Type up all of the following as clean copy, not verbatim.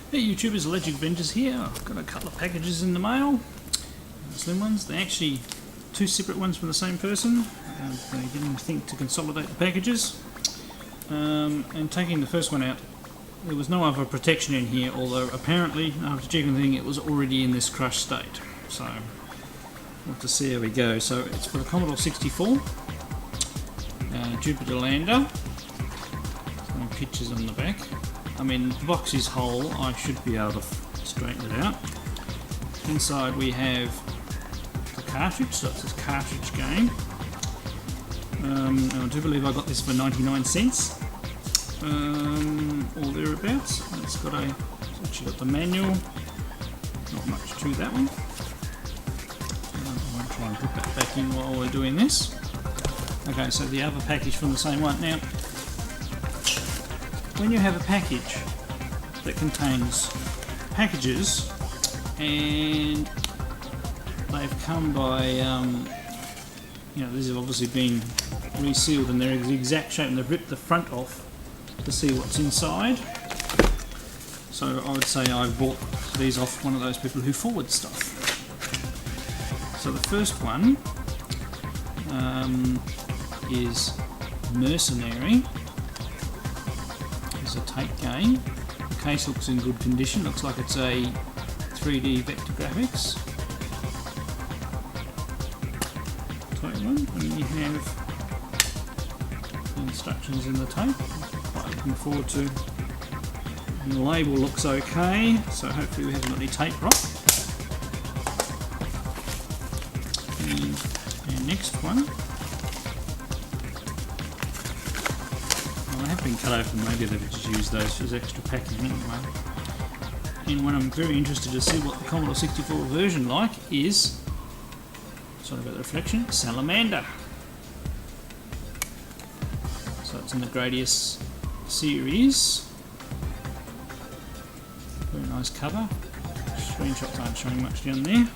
Hey YouTubers, Electric Avengers here. I've got a couple of packages in the mail. Slim ones. They're actually two separate ones from the same person. They didn't think to consolidate the packages. And taking the first one out, there was no other protection in here, although apparently, after checking the thing, it was already in this crushed state. So, we'll have to see how we go. So, it's for the Commodore 64, Jupiter lander. Some pictures on the back. I mean, the box is whole, I should be able to straighten it out. Inside we have the cartridge, so it's a cartridge game. I do believe I got this for 99 cents, or thereabouts. It's actually got the manual, not much to that one. I'll try and put that back in while we're doing this. Okay, so the other package from the same one. Now, when you have a package that contains packages and they've come by, these have obviously been resealed and they're the exact shape and they've ripped the front off to see what's inside. So I would say I bought these off one of those people who forward stuff. So the first one is Mercenary. It's a tape game. The case looks in good condition. Looks like it's a 3D vector graphics type one. And you have the instructions in the tape. Quite looking forward to. And the label looks okay, so hopefully we haven't got any tape rot. And our next one. They have been cut open, maybe they've just used those as extra packing anyway. And what I'm very interested to see what the Commodore 64 version like is, sorry about the reflection, Salamander. So it's in the Gradius series. Very nice cover. Screenshots aren't showing much down there.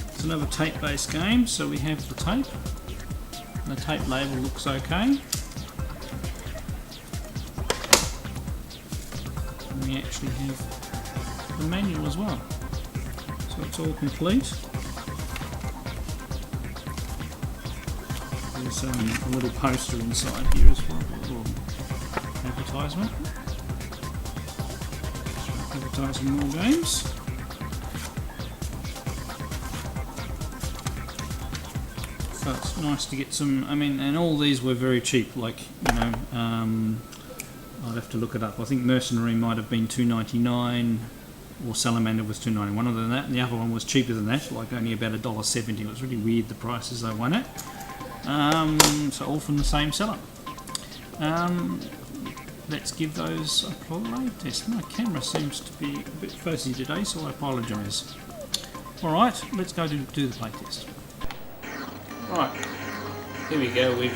It's another tape-based game, so we have the tape. And the tape label looks okay. We actually have the manual as well, so it's all complete. There's a little poster inside here as well, a little advertisement, advertising more games. So it's nice to get some, and all these were very cheap, I'd have to look it up. I think Mercenary might have been $2.99 or Salamander was $2.91 other than that, and the other one was cheaper than that, like only about $1.70. It was really weird the prices they won at. So all from the same seller. Let's give those a play test. My camera seems to be a bit fuzzy today, so I apologise. Alright, let's go do the play test. Right, here we go with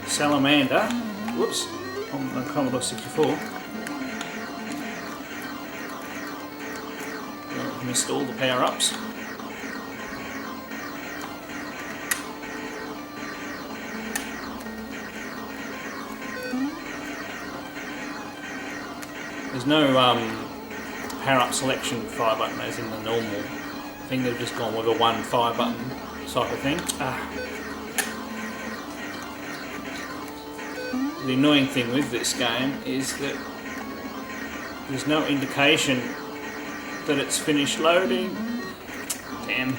Salamander. Whoops. On the Commodore 64. I've missed all the power-ups. There's no power-up selection fire button as in the normal thing. They've just gone with a one fire button type of thing. The annoying thing with this game is that there's no indication that it's finished loading. Damn.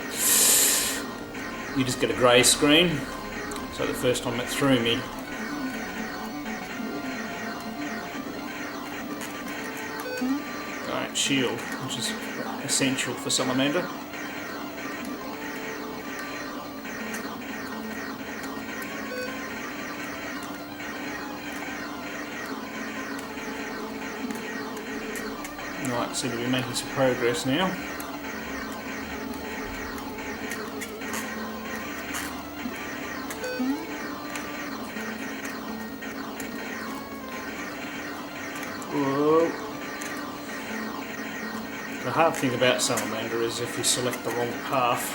You just get a grey screen. So the first time it threw me. Alright, shield, which is essential for Salamander. Right, seem to be making some progress now. Whoa. The hard thing about Salamander is if you select the wrong path.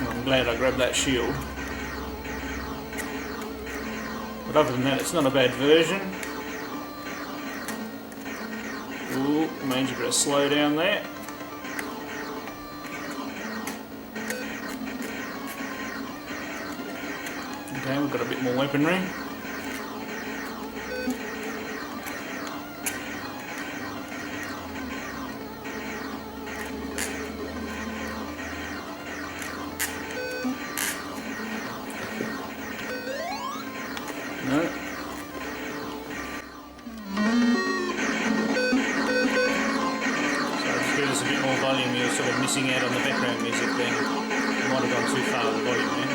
I'm glad I grabbed that shield. But other than that, it's not a bad version. Ooh, major bit of slow down there. Okay, we've got a bit more weaponry. No. So if there's a bit more volume, you're sort of missing out on the background music then. You might have gone too far with the volume there.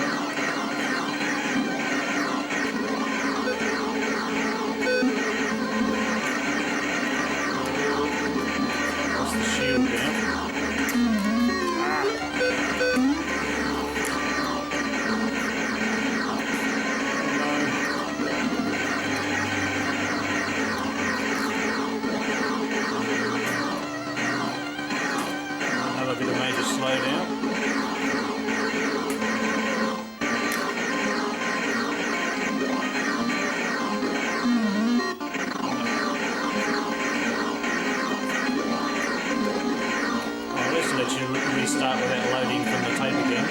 Lost the shield down. A bit of major slowdown. I'll just let you restart without loading from the tape again.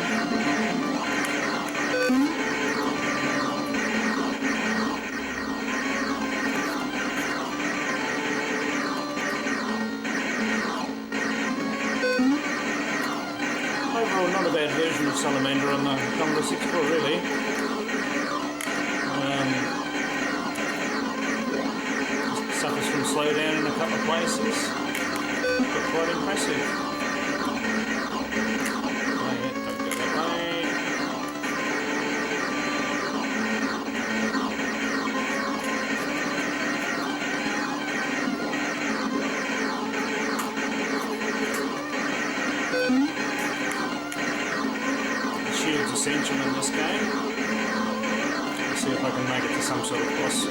Overall, not a bad version of Salamander on the Commodore 64, really. Suffers from slowdown in a couple of places, but quite impressive. Oh yeah, don't go that way. Shield's essential in this game. Let's see if I can make it to some sort of boss.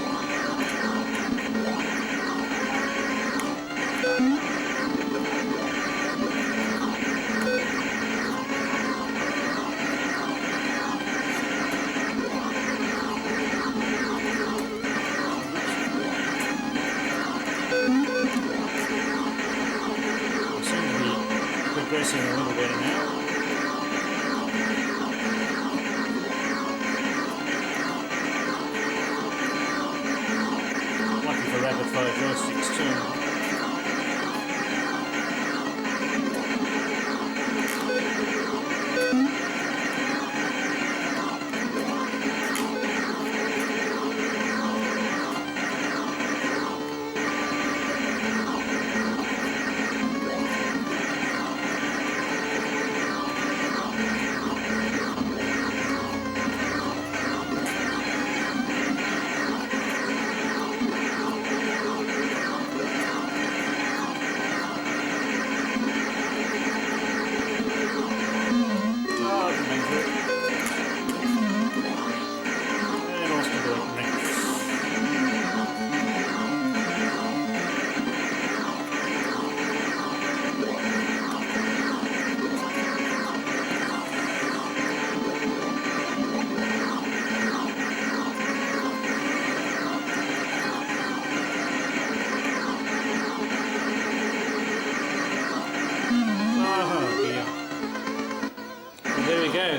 I seem to be progressing a little better now. Rapid flow joysticks too.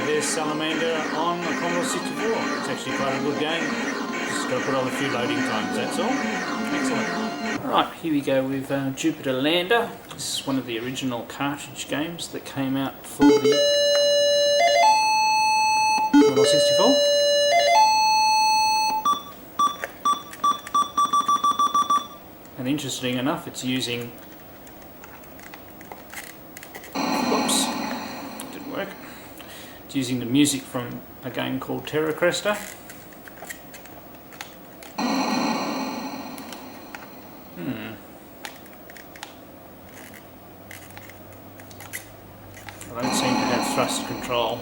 There's Salamander on the Commodore 64. It's actually quite a good game. Just got to put on a few loading times, that's all. Excellent. Alright, here we go with Jupiter Lander. This is one of the original cartridge games that came out for the Commodore 64. And interesting enough, it's using... Whoops, didn't work. It's using the music from a game called Terra Cresta. I don't seem to have thrust control.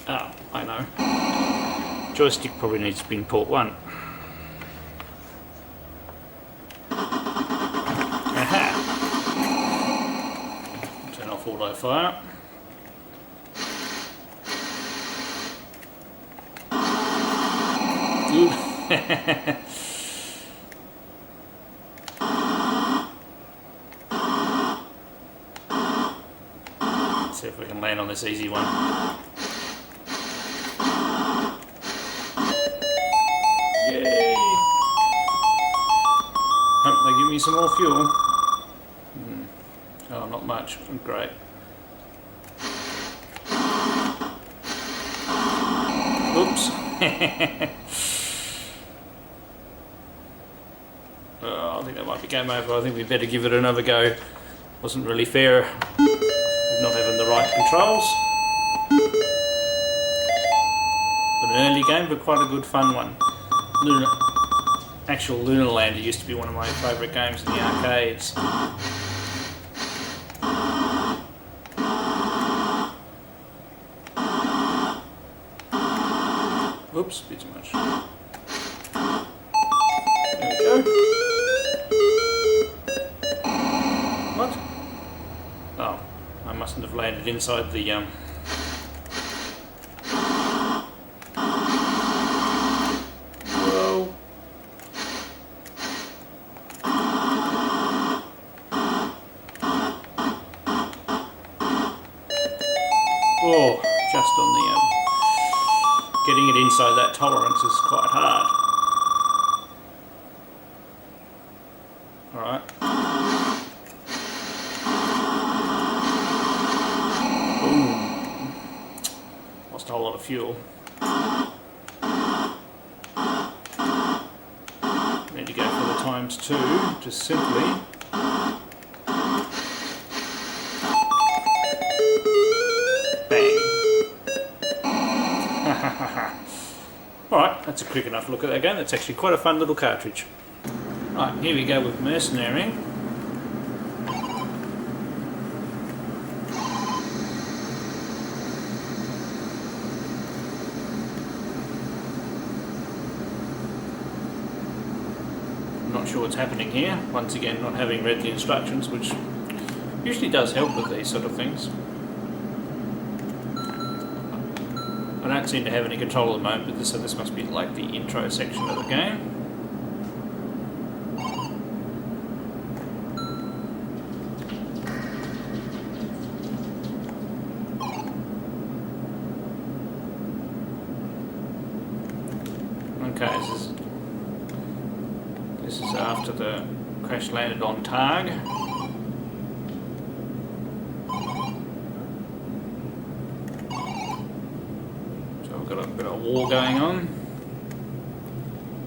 Ah, I know. Joystick probably needs to be in port 1. Aha! Turn off auto fire. good. Let's see if we can land on this easy one. Yay! Hope they give me some more fuel. Oh, not much. Great. Oops. Oh, I think that might be game over. I think we better give it another go. Wasn't really fair not having the right controls. But an early game, but quite a good fun one. Actual Lunar Lander used to be one of my favourite games in the arcades. Oops, a bit too much. There we go. What? Oh, I mustn't have landed inside the Whoa. Oh, just on the getting it inside that tolerance is quite hard. Alright. Boom. Lost a whole lot of fuel. Need to go for the ×2, just simply. Bang. Alright, that's a quick enough look at that game. That's actually quite a fun little cartridge. Right, here we go with Mercenary. I'm not sure what's happening here. Once again, not having read the instructions, which usually does help with these sort of things. I don't seem to have any control at the moment, but so this must be like the intro section of the game. Okay, this is after the crash landed on Targ. Got a bit of war going on.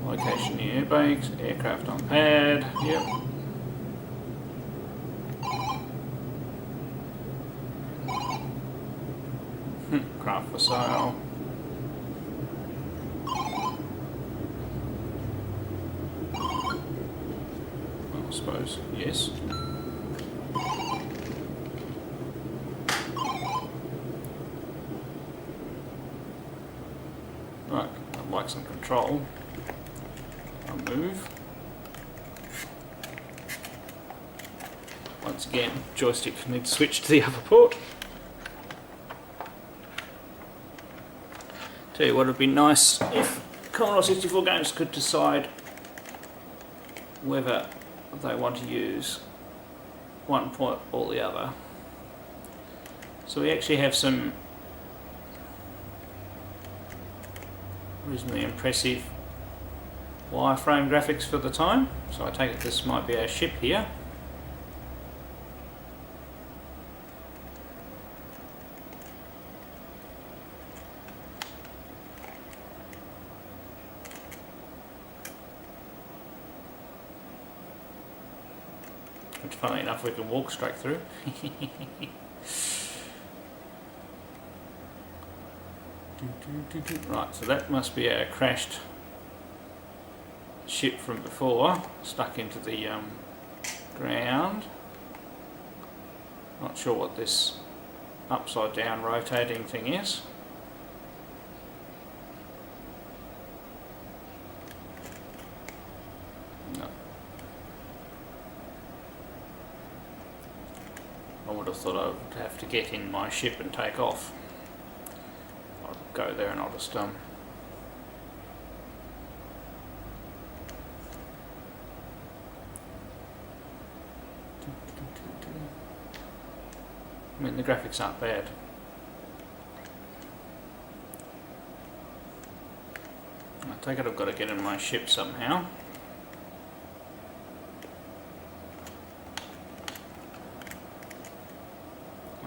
Location near airbags, aircraft on pad, yep. Craft for sale. Well, I suppose, yes. Right, I'd like some control. I'll move. Once again, joystick needs to switch to the upper port. Tell you what, it'd be nice if Commodore 64 games could decide whether they want to use one port or the other. So we actually have some reasonably impressive wireframe graphics for the time. So I take it this might be our ship here. Which, funnily enough, we can walk straight through. Right, so that must be our crashed ship from before, stuck into the ground. Not sure what this upside down rotating thing is. No. I would have thought I would have to get in my ship and take off. I'll go there and I'll just I mean, the graphics aren't bad. I take it I've got to get in my ship somehow.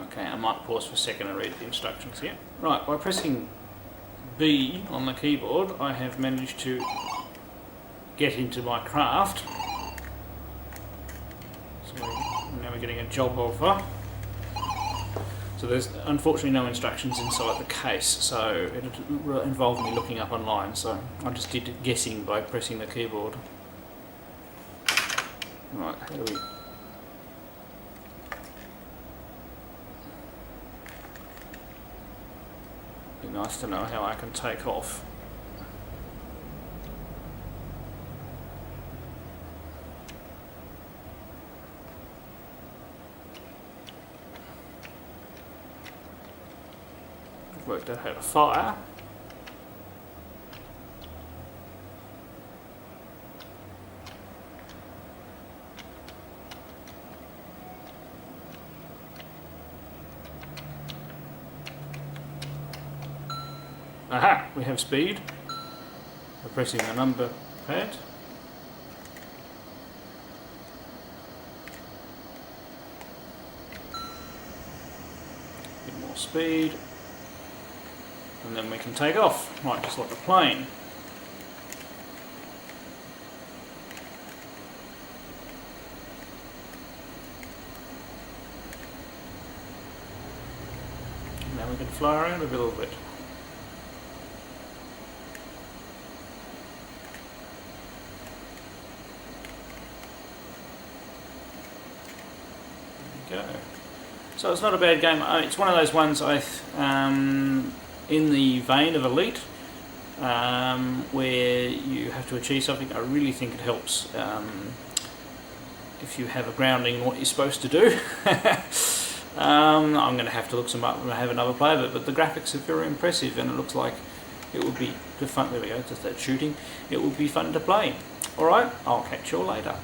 Okay, I might pause for a second and read the instructions here. Right, by pressing B on the keyboard, I have managed to get into my craft. So now we're getting a job offer. So there's unfortunately no instructions inside the case, so it involved me looking up online, so I just did guessing by pressing the keyboard. Right, how do we... Be nice to know how I can take off. I've worked out how to fire. Aha! We have speed by pressing the number pad. Bit more speed. And then we can take off, right, just like a plane. And now we can fly around a little bit. Go. So it's not a bad game. It's one of those ones in the vein of Elite, where you have to achieve something. I really think it helps if you have a grounding in what you're supposed to do. I'm going to have to look some up when I have another play of it, but the graphics are very impressive, and it looks like it would be fun. There we go, just that shooting. It would be fun to play. Alright, I'll catch you all later.